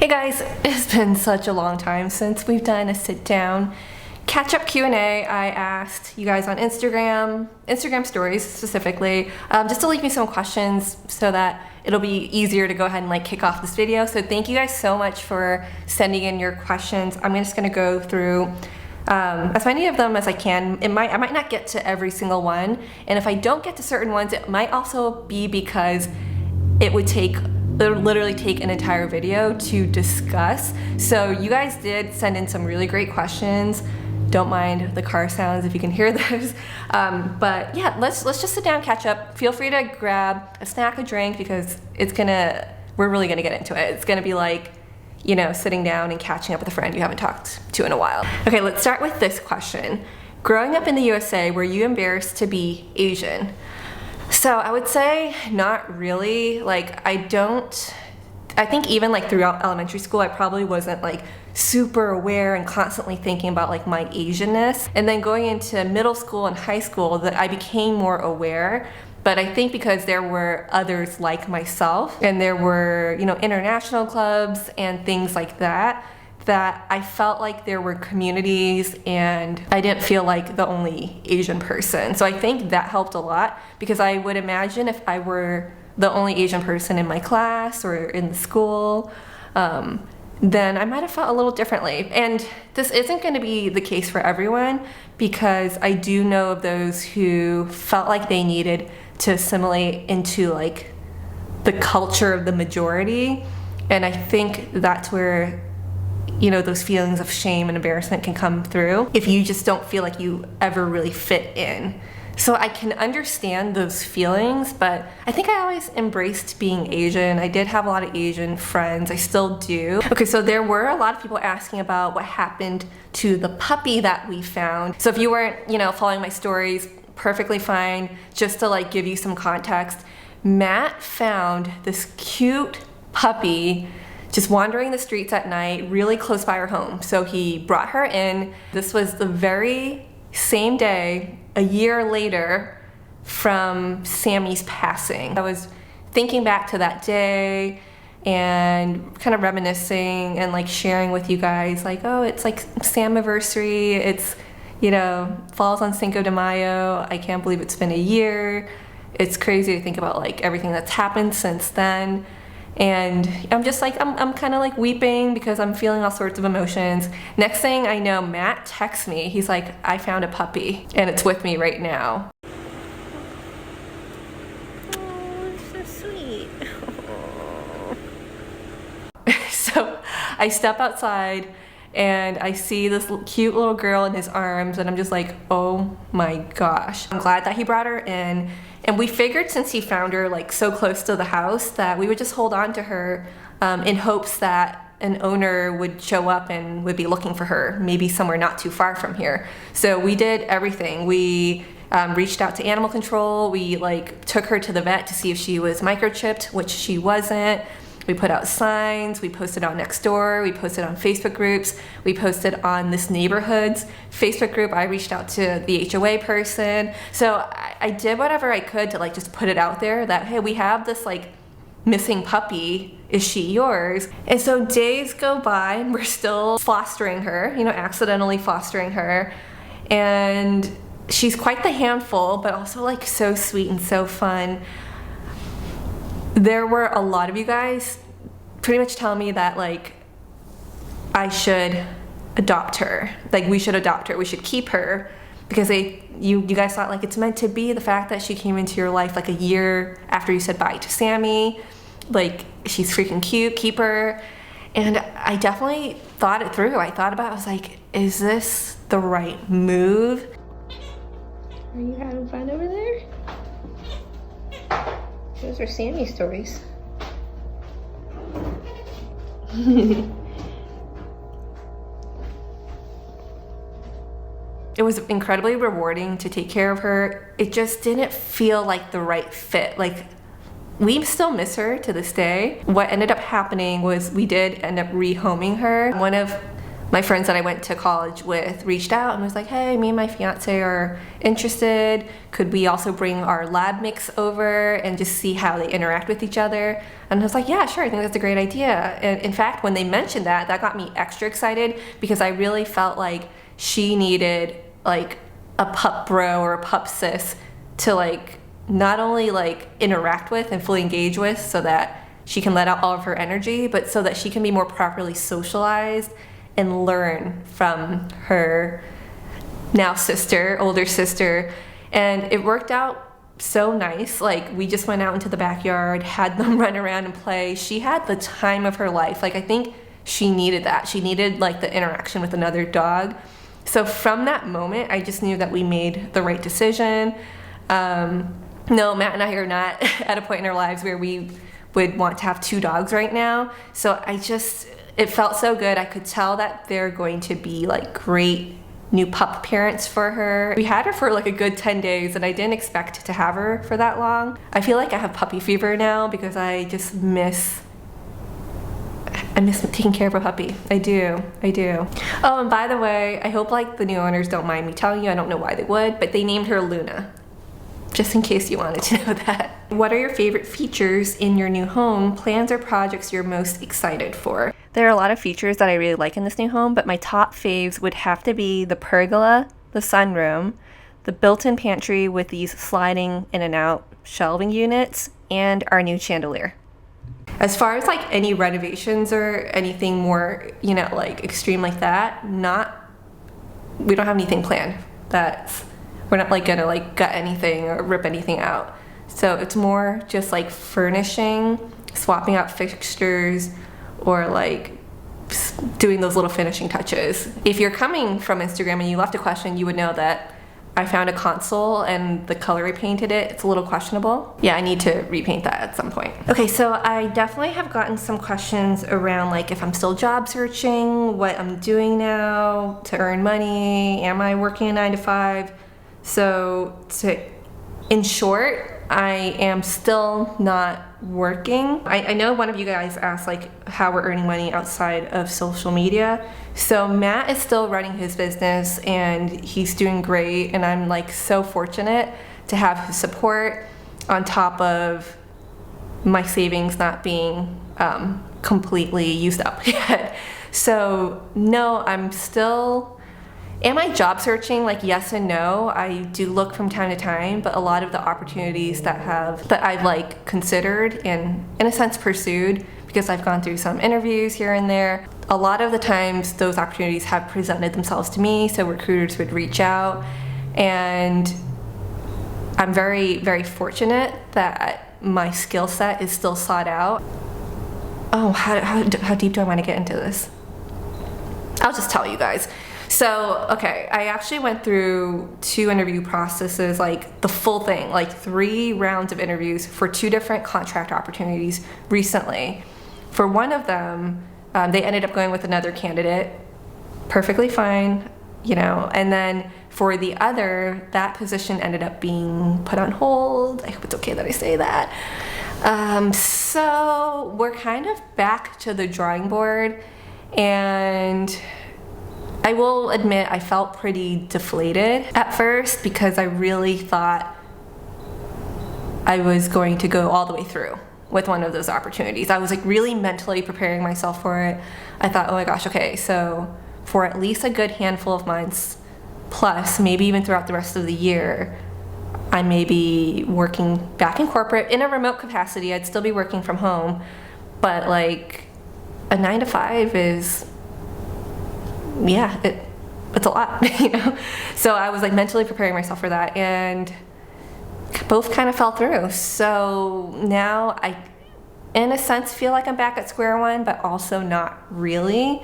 Hey guys, it's been such a long time since we've done a sit down catch-up Q&A. I asked you guys on Instagram stories specifically, just to leave me some questions so that it'll be easier to go ahead and like kick off this video. So thank you guys so much for sending in your questions. I'm just gonna go through as many of them as I can. I might not get to every single one, and if I don't get to certain ones, it might also be because it would literally take an entire video to discuss. So you guys did send in some really great questions. Don't mind the car sounds if you can hear those. But yeah, let's just sit down, catch up. Feel free to grab a snack, a drink, because we're really gonna get into it. It's gonna be like, you know, sitting down and catching up with a friend you haven't talked to in a while. Okay, let's start with this question. Growing up in the USA, were you embarrassed to be Asian? So I would say not really. Like, I think even like throughout elementary school, I probably wasn't like super aware and constantly thinking about like my Asianness. And then going into middle school and high school, that I became more aware. But I think because there were others like myself, and there were, you know, international clubs and things like that, that I felt like there were communities and I didn't feel like the only Asian person. So I think that helped a lot, because I would imagine if I were the only Asian person in my class or in the school, then I might have felt a little differently. And this isn't going to be the case for everyone, because I do know of those who felt like they needed to assimilate into like the culture of the majority. And I think that's where, you know, those feelings of shame and embarrassment can come through if you just don't feel like you ever really fit in. So I can understand those feelings, but I think I always embraced being Asian. I did have a lot of Asian friends. I still do. Okay, so there were a lot of people asking about what happened to the puppy that we found. So if you weren't, you know, following my stories, perfectly fine. Just to like give you some context, Matt found this cute puppy just wandering the streets at night, really close by her home. So he brought her in. This was the very same day, a year later, from Sammy's passing. I was thinking back to that day and kind of reminiscing and like sharing with you guys, like, oh, it's like Samiversary. It's, you know, falls on Cinco de Mayo. I can't believe it's been a year. It's crazy to think about like everything that's happened since then. And I'm just like, I'm kind of like weeping because I'm feeling all sorts of emotions. Next thing I know, Matt texts me. He's like, I found a puppy and it's with me right now. Oh, it's so sweet. So I step outside and I see this cute little girl in his arms, and I'm just like, oh my gosh. I'm glad that he brought her in. And we figured, since he found her like so close to the house, that we would just hold on to her in hopes that an owner would show up and would be looking for her, maybe somewhere not too far from here. So we did everything. We reached out to animal control. We like took her to the vet to see if she was microchipped, which she wasn't. We put out signs, we posted on Nextdoor, we posted on Facebook groups, we posted on this neighborhood's Facebook group. I reached out to the HOA person. So I did whatever I could to like just put it out there that, hey, we have this like missing puppy, is she yours? And so days go by and we're still fostering her, you know, accidentally fostering her. And she's quite the handful, but also like so sweet and so fun. There were a lot of you guys pretty much telling me that like I should adopt her. Like we should adopt her, we should keep her, because you guys thought like it's meant to be, the fact that she came into your life like a year after you said bye to Sammy. Like, she's freaking cute, keep her. And I definitely thought it through. I thought about it, I was like, is this the right move? Are you having fun over there? Those are Sammy stories. It was incredibly rewarding to take care of her. It just didn't feel like the right fit. Like, we still miss her to this day. What ended up happening was we did end up rehoming her. One of my friends that I went to college with reached out and was like, hey, me and my fiance are interested. Could we also bring our lab mix over and just see how they interact with each other? And I was like, yeah, sure, I think that's a great idea. And in fact, when they mentioned that, that got me extra excited because I really felt like she needed like a pup bro or a pup sis to like not only like interact with and fully engage with so that she can let out all of her energy, but so that she can be more properly socialized and learn from her now sister, older sister. And it worked out so nice. Like, we just went out into the backyard, had them run around and play. She had the time of her life. Like, I think she needed that. She needed like the interaction with another dog. So from that moment, I just knew that we made the right decision. No, Matt and I are not at a point in our lives where we would want to have 2 dogs right now. So it felt so good. I could tell that they're going to be like great new pup parents for her. We had her for like a good 10 days and I didn't expect to have her for that long. I feel like I have puppy fever now because I just miss taking care of a puppy. I do. Oh, and by the way, I hope like the new owners don't mind me telling you, I don't know why they would, but they named her Luna. Just in case you wanted to know that. What are your favorite features in your new home, plans or projects you're most excited for? There are a lot of features that I really like in this new home, but my top faves would have to be the pergola, the sunroom, the built-in pantry with these sliding in and out shelving units, and our new chandelier. As far as like any renovations or anything more, you know, like extreme like that, we don't have anything planned. We're not like gonna like gut anything or rip anything out. So it's more just like furnishing, swapping out fixtures, or like doing those little finishing touches. If you're coming from Instagram and you left a question, you would know that I found a console and the color I painted it's a little questionable. Yeah, I need to repaint that at some point. Okay, so I definitely have gotten some questions around like if I'm still job searching, what I'm doing now to earn money, am I working a 9 to 5? So in short, I am still not working. I know one of you guys asked like how we're earning money outside of social media. So Matt is still running his business and he's doing great, and I'm like so fortunate to have his support on top of my savings not being completely used up yet. So no, am I job searching? Like, yes and no. I do look from time to time, but a lot of the opportunities that I've like considered and in a sense pursued, because I've gone through some interviews here and there, a lot of the times those opportunities have presented themselves to me, so recruiters would reach out, and I'm very, very fortunate that my skill set is still sought out. Oh, how deep do I want to get into this? I'll just tell you guys. So, okay, I actually went through 2 interview processes, like the full thing, like 3 rounds of interviews for 2 different contract opportunities recently. For one of them, they ended up going with another candidate, perfectly fine, you know, and then for the other, that position ended up being put on hold. I hope it's okay that I say that. So we're kind of back to the drawing board, and I will admit I felt pretty deflated at first because I really thought I was going to go all the way through with one of those opportunities. I was like really mentally preparing myself for it. I thought, oh my gosh, okay, so for at least a good handful of months, plus maybe even throughout the rest of the year, I may be working back in corporate in a remote capacity. I'd still be working from home, but like a 9 to 5 is, yeah, it's a lot, you know? So I was like mentally preparing myself for that, and both kind of fell through. So now I, in a sense, feel like I'm back at square one, but also not really,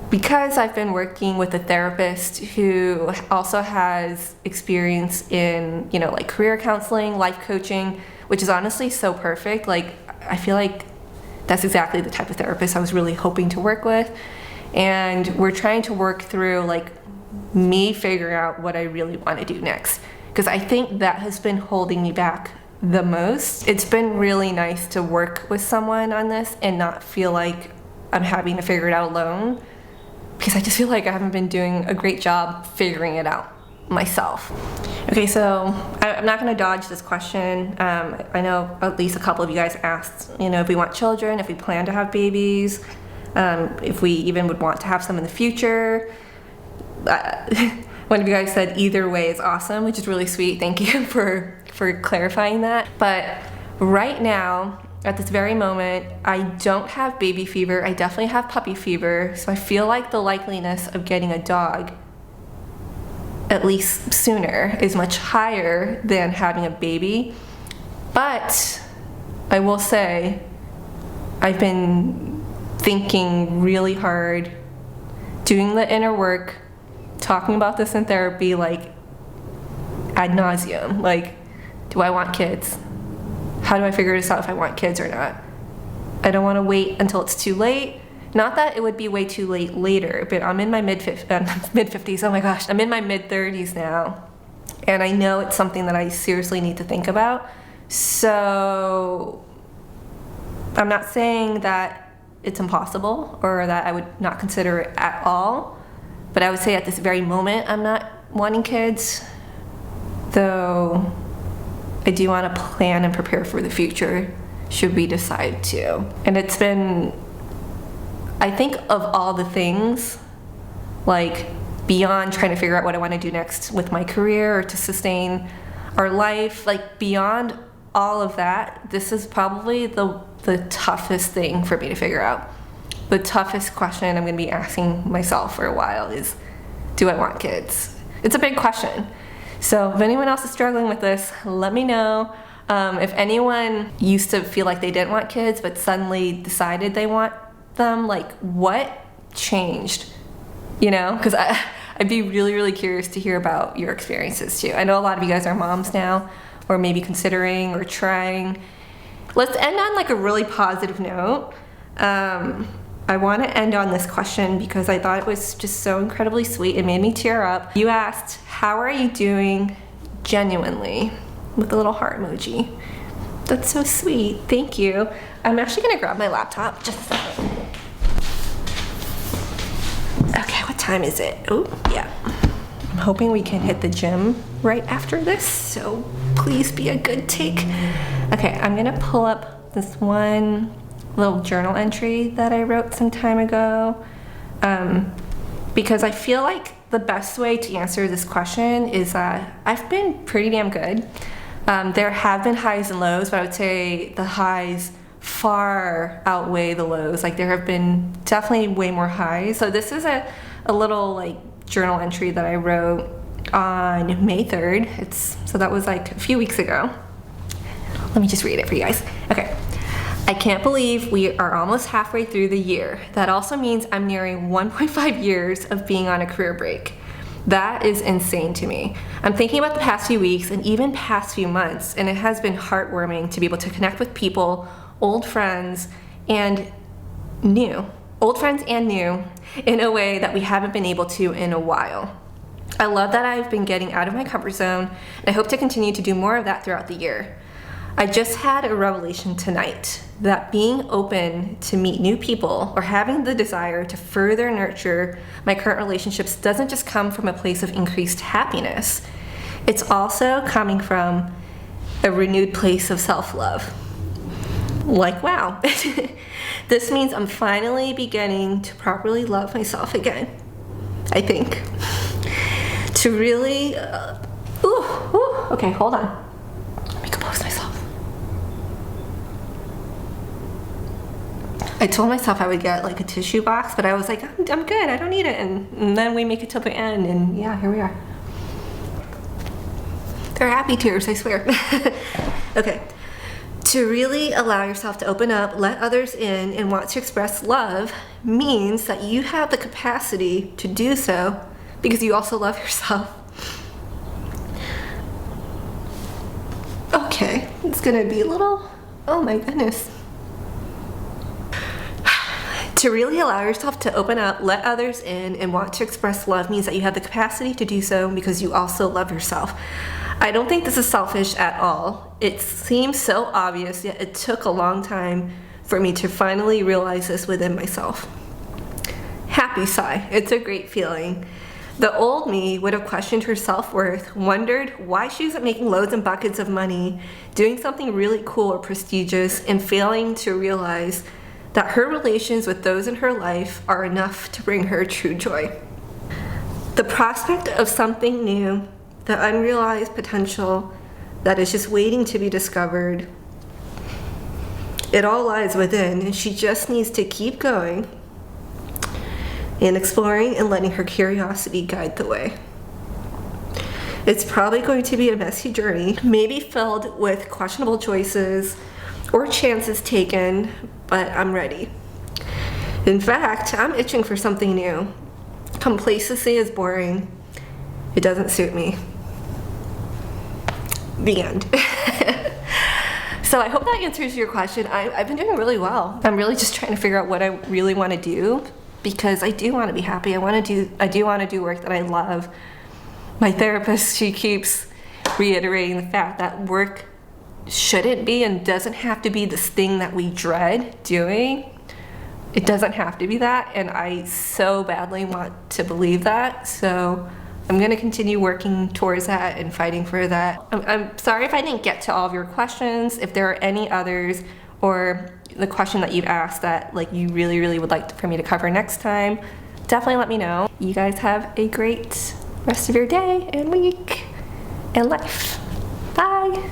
because I've been working with a therapist who also has experience in, you know, like career counseling, life coaching, which is honestly so perfect. Like, I feel like that's exactly the type of therapist I was really hoping to work with. And we're trying to work through like me figuring out what I really want to do next, because I think that has been holding me back the most. It's been really nice to work with someone on this and not feel like I'm having to figure it out alone, because I just feel like I haven't been doing a great job figuring it out myself. Okay, so I'm not going to dodge this question. I know at least a couple of you guys asked, if we want children, if we plan to have babies, if we even would want to have some in the future. One of you guys said either way is awesome, which is really sweet. Thank you for clarifying that. But right now, at this very moment, I don't have baby fever. I definitely have puppy fever. So I feel like the likeliness of getting a dog, at least sooner, is much higher than having a baby. But I will say, I've been thinking really hard, doing the inner work, talking about this in therapy, like ad nauseum. Like, do I want kids? How do I figure this out if I want kids or not? I don't want to wait until it's too late. Not that it would be way too late later, but I'm in my mid-50s. Oh my gosh, I'm in my mid-30s now. And I know it's something that I seriously need to think about. So I'm not saying that it's impossible or that I would not consider it at all. But I would say at this very moment, I'm not wanting kids, though I do want to plan and prepare for the future should we decide to. And it's been, I think of all the things, like beyond trying to figure out what I want to do next with my career or to sustain our life, like beyond all of that, this is probably the toughest thing for me to figure out. The toughest question I'm going to be asking myself for a while is, do I want kids? It's a big question. So if anyone else is struggling with this, let me know. If anyone used to feel like they didn't want kids but suddenly decided they want them, like what changed? Because I'd be really, really curious to hear about your experiences too. I know a lot of you guys are moms now, or maybe considering or trying. Let's end on like a really positive note. I want to end on this question because I thought it was just so incredibly sweet. It made me tear up. You asked, how are you doing genuinely? With a little heart emoji. That's so sweet. Thank you. I'm actually going to grab my laptop. Just a second. Okay, what time is it? Oh, yeah. I'm hoping we can hit the gym right after this, so please be a good take. Okay, I'm going to pull up this one little journal entry that I wrote some time ago, because I feel like the best way to answer this question is that I've been pretty damn good. There have been highs and lows, but I would say the highs far outweigh the lows. Like there have been definitely way more highs. So this is a little like journal entry that I wrote on May 3rd. So that was like a few weeks ago. Let me just read it for you guys. Okay. I can't believe we are almost halfway through the year. That also means I'm nearing 1.5 years of being on a career break. That is insane to me. I'm thinking about the past few weeks and even past few months, and it has been heartwarming to be able to connect with people, old friends and new, in a way that we haven't been able to in a while. I love that I've been getting out of my comfort zone, and I hope to continue to do more of that throughout the year. I just had a revelation tonight that being open to meet new people or having the desire to further nurture my current relationships doesn't just come from a place of increased happiness. It's also coming from a renewed place of self-love. Like, wow. This means I'm finally beginning to properly love myself again, I think. To really, okay, hold on. Let me compose myself. I told myself I would get like a tissue box, but I was like, I'm good, I don't need it. And then we make it till the end, and yeah, here we are. They're happy tears, I swear. Okay. To really allow yourself to open up, let others in, and want to express love means that you have the capacity to do so because you also love yourself. Okay, it's gonna be a little, oh my goodness. To really allow yourself to open up, let others in, and want to express love means that you have the capacity to do so because you also love yourself. I don't think this is selfish at all. It seems so obvious, yet it took a long time for me to finally realize this within myself. happy sigh. It's a great feeling. The old me would have questioned her self-worth, wondered why she wasn't making loads and buckets of money, doing something really cool or prestigious, and failing to realize that her relations with those in her life are enough to bring her true joy. The prospect of something new, the unrealized potential that is just waiting to be discovered, it all lies within, and she just needs to keep going and exploring and letting her curiosity guide the way. It's probably going to be a messy journey, maybe filled with questionable choices or chances taken, but I'm ready. In fact, I'm itching for something new. Complacency is boring. It doesn't suit me. The end. So I hope that answers your question. I've been doing really well. I'm really just trying to figure out what I really want to do, because I do want to be happy. I do want to do work that I love. My therapist, she keeps reiterating the fact that work shouldn't be and doesn't have to be this thing that we dread doing. It doesn't have to be that, and I so badly want to believe that. So I'm going to continue working towards that and fighting for that. I'm sorry if I didn't get to all of your questions. If there are any others, or the question that you've asked that like you really would like for me to cover next time, definitely let me know. You guys have a great rest of your day and week and life. Bye.